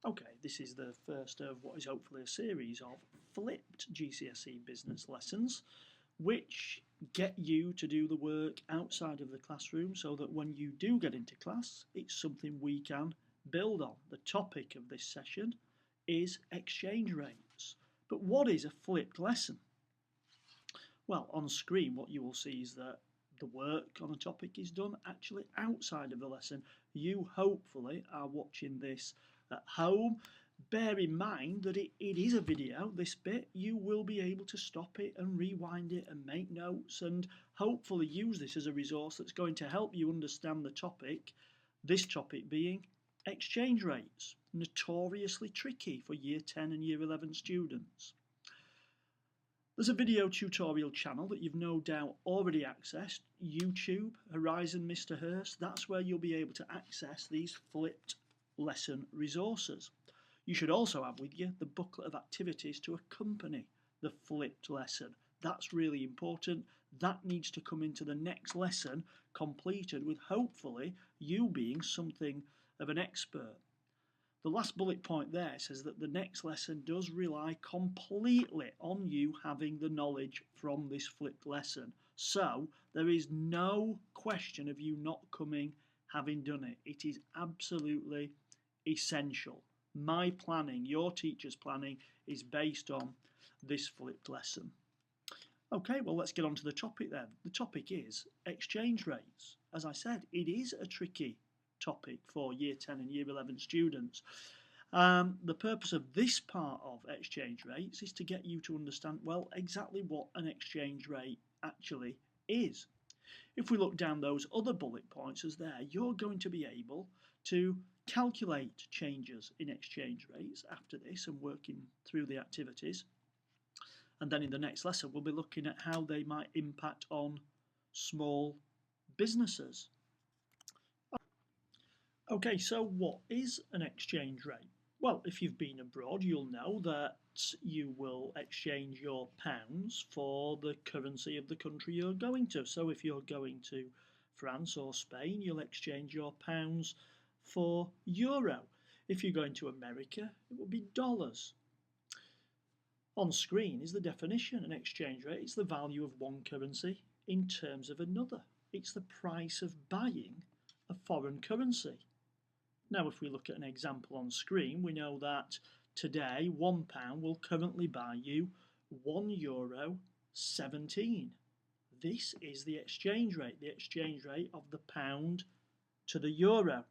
Okay, this is the first of what is hopefully a series of flipped GCSE business lessons, which get you to do the work outside of the classroom so that when you do get into class, it's something we can build on. The topic of this session is exchange rates. But what is a flipped lesson? Well, on screen, what you will see is that the work on a topic is done actually outside of the lesson. You hopefully are watching this at home. Bear in mind that it is a video, this bit. You will be able to stop it and rewind it and make notes and hopefully use this as a resource that's going to help you understand the topic, this topic being exchange rates, notoriously tricky for Year 10 and Year 11 students. There's a video tutorial channel that you've no doubt already accessed, YouTube, Horizon Mr. Hurst. That's where you'll be able to access these flipped lesson resources. You should also have with you the booklet of activities to accompany the flipped lesson. That's really important. That needs to come into the next lesson completed with hopefully you being something of an expert. The last bullet point there says that the next lesson does rely completely on you having the knowledge from this flipped lesson. So there is no question of you not coming having done it. It is absolutely essential. My planning, your teacher's planning, is based on this flipped lesson. Okay, well, let's get on to the topic then. The topic is exchange rates. As I said, it is a tricky topic for Year 10 and Year 11 students. The purpose of this part of exchange rates is to get you to understand, well, exactly what an exchange rate actually is. If we look down those other bullet points as there, you're going to be able to calculate changes in exchange rates after this and working through the activities. And then in the next lesson, we'll be looking at how they might impact on small businesses. Okay, so what is an exchange rate? Well, if you've been abroad, you'll know that you will exchange your pounds for the currency of the country you're going to. So if you're going to France or Spain, you'll exchange your pounds for euro. If you're going to America, it will be dollars. On screen is the definition. An exchange rate is the value of one currency in terms of another. It's the price of buying a foreign currency. Now, if we look at an example on screen, we know that today £1 will currently buy you €1.17. This is the exchange rate of the pound to the euro.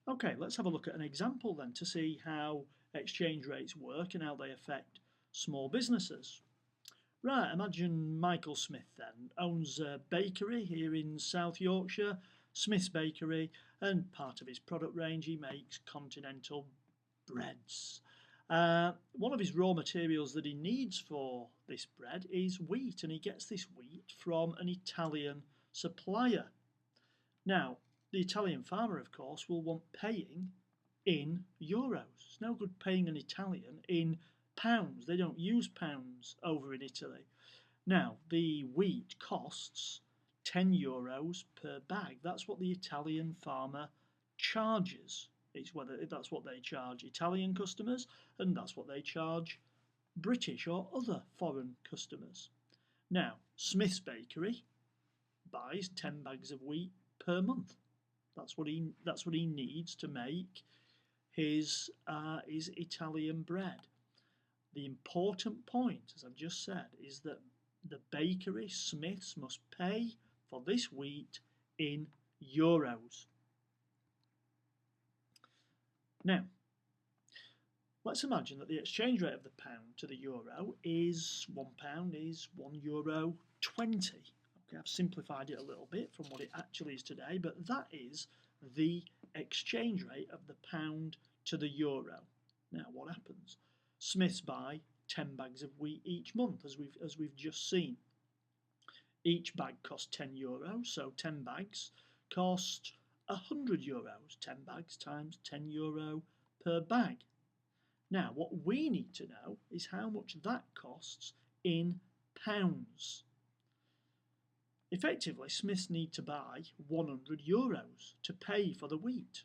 Okay, let's have a look at an example then to see how exchange rates work and how they affect small businesses. Right, imagine Michael Smith then owns a bakery here in South Yorkshire, Smith's Bakery, and part of his product range he makes continental breads. One of his raw materials that he needs for this bread is wheat, and he gets this wheat from an Italian supplier. Now, the Italian farmer, of course, will want paying in euros. It's no good paying an Italian in pounds. They don't use pounds over in Italy. Now, the wheat costs €10 per bag. That's what the Italian farmer charges. That's what they charge Italian customers, and that's what they charge British or other foreign customers. Now, Smith's Bakery buys 10 bags of wheat per month. That's what he needs to make his Italian bread. The important point, as I've just said, is that the bakery, Smiths, must pay for this wheat in euros. Now, let's imagine that the exchange rate of the pound to the euro is £1 is €1.20. Okay, I've simplified it a little bit from what it actually is today, but that is the exchange rate of the pound to the euro. Now, what happens? Smiths buy 10 bags of wheat each month, as we've just seen. Each bag costs €10, so 10 bags cost €100. 10 bags times €10 per bag. Now, what we need to know is how much that costs in pounds. Effectively, Smiths need to buy €100 to pay for the wheat.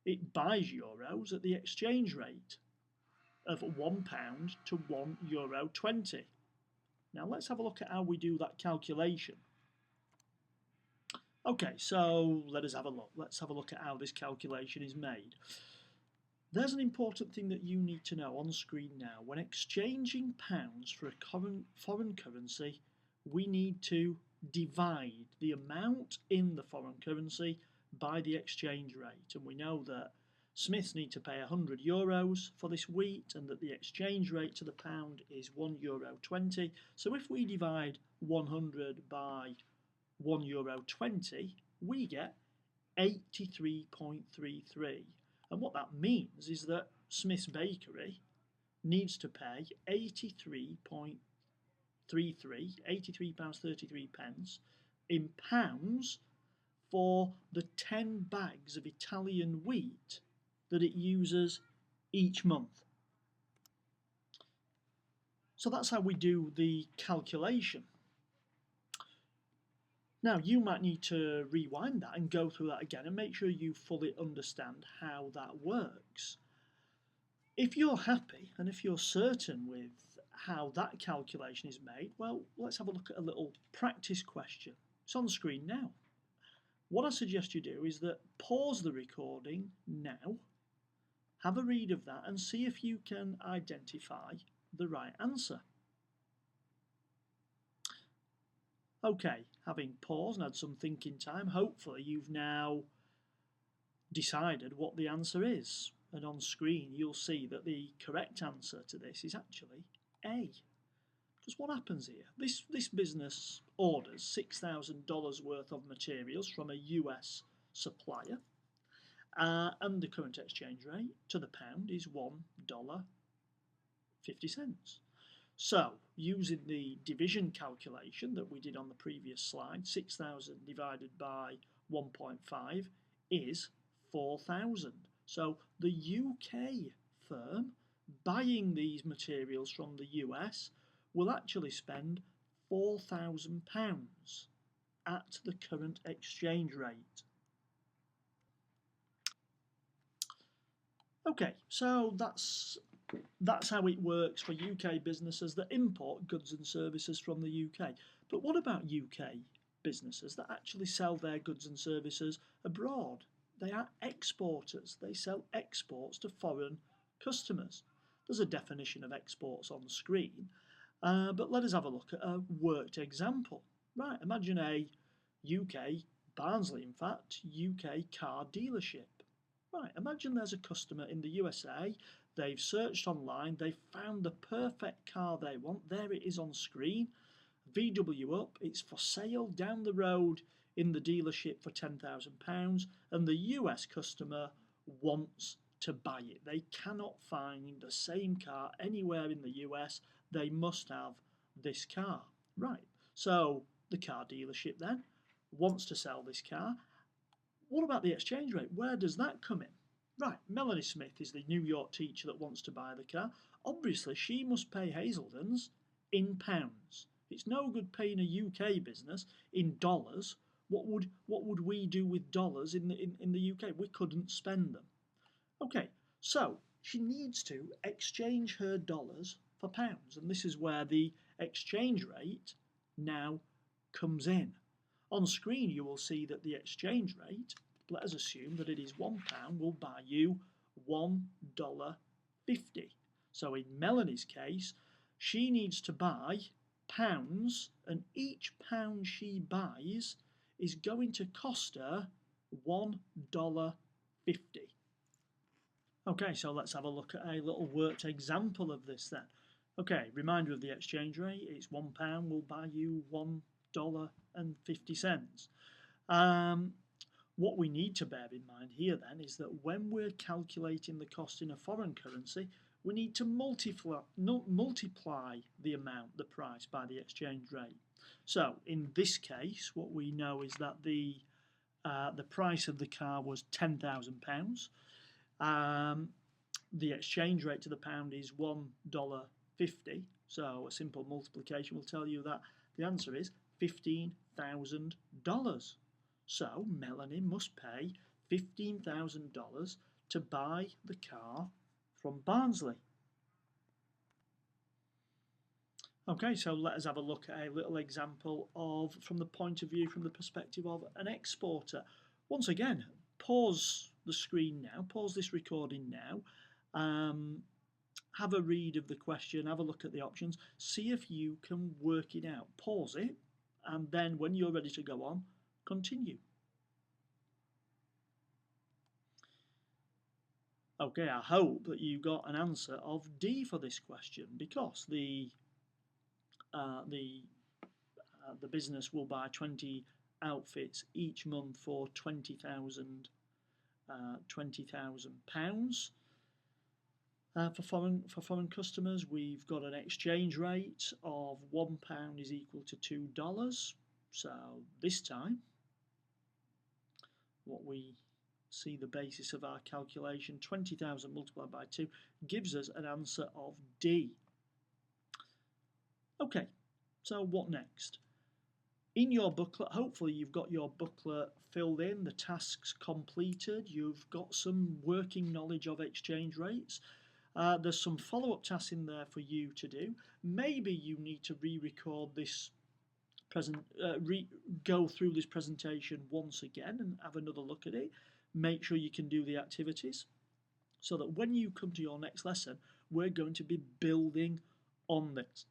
it buys euros at the exchange rate of £1 to €1.20. Now let's have a look at how we do that calculation. Okay, so let us have a look. Let's have a look at how this calculation is made. There's an important thing that you need to know on screen now. When exchanging pounds for a foreign currency, we need to divide the amount in the foreign currency by the exchange rate. And we know that Smiths need to pay €100 for this wheat and that the exchange rate to the pound is €1.20. So if we divide 100 by €1.20, we get 83.33. And what that means is that Smith's Bakery needs to pay £83.33 in pounds for the 10 bags of Italian wheat that it uses each month. So that's how we do the calculation. Now you might need to rewind that and go through that again and make sure you fully understand how that works. If you're happy and if you're certain with how that calculation is made, well, let's have a look at a little practice question. It's on the screen now. What I suggest you do is that pause the recording now, have a read of that and see if you can identify the right answer. Okay, having paused and had some thinking time, hopefully you've now decided what the answer is. And on screen you'll see that the correct answer to this is actually A. Because what happens here? This business orders $6,000 worth of materials from a US supplier, and the current exchange rate to the pound is $1.50. So, using the division calculation that we did on the previous slide, 6,000 divided by 1.5 is 4,000. So, the UK firm buying these materials from the US will actually spend £4,000 at the current exchange rate. Okay, so that's how it works for UK businesses that import goods and services from the UK. But what about UK businesses that actually sell their goods and services abroad? They are exporters. They sell exports to foreign customers. There's a definition of exports on the screen, but let us have a look at a worked example. Right, imagine a UK, Barnsley in fact, UK car dealership. Right, imagine there's a customer in the USA. They've searched online, they've found the perfect car they want. There it is on screen. VW up, it's for sale down the road in the dealership for £10,000, and the US customer wants to buy it. They cannot find the same car anywhere in the US. They must have this car. Right, so the car dealership then wants to sell this car. What about the exchange rate? Where does that come in? Right, Melanie Smith is the New York teacher that wants to buy the car. Obviously, she must pay Hazelden's in pounds. It's no good paying a UK business in dollars. What would we do with dollars in the UK? We couldn't spend them. Okay, so she needs to exchange her dollars for pounds, and this is where the exchange rate now comes in. On screen you will see that the exchange rate, let us assume that it is £1, will buy you $1.50. So in Melanie's case, she needs to buy pounds, and each pound she buys is going to cost her $1.50. Okay, so let's have a look at a little worked example of this then. Okay, reminder of the exchange rate, it's £1 will buy you $1.50. What we need to bear in mind here then is that when we're calculating the cost in a foreign currency, we need to multiply the amount, the price, by the exchange rate. So in this case, what we know is that the price of the car was £10,000. The exchange rate to the pound is $1.50. So a simple multiplication will tell you that the answer is $15,000. So Melanie must pay $15,000 to buy the car from Barnsley. Okay, so let us have a look at a little example of, from the perspective of an exporter. Once again, pause the screen now, pause this recording now, have a read of the question, have a look at the options, see if you can work it out. Pause it, and then when you're ready to go on, continue. Okay, I hope that you got an answer of D for this question, because the business will buy 20 outfits each month for £20,000. For foreign customers, we've got an exchange rate of £1 is equal to $2. So this time, what we see the basis of our calculation, 20,000 multiplied by 2, gives us an answer of D. Okay, so what next? In your booklet, hopefully you've got your booklet filled in, the tasks completed, you've got some working knowledge of exchange rates. There's some follow-up tasks in there for you to do. Maybe you need to re-record this go through this presentation once again and have another look at it. Make sure you can do the activities so that when you come to your next lesson, we're going to be building on this.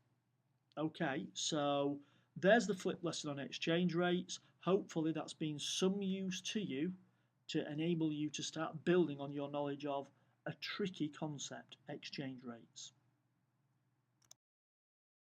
Okay, so there's the flip lesson on exchange rates. Hopefully that's been some use to you to enable you to start building on your knowledge of a tricky concept, exchange rates.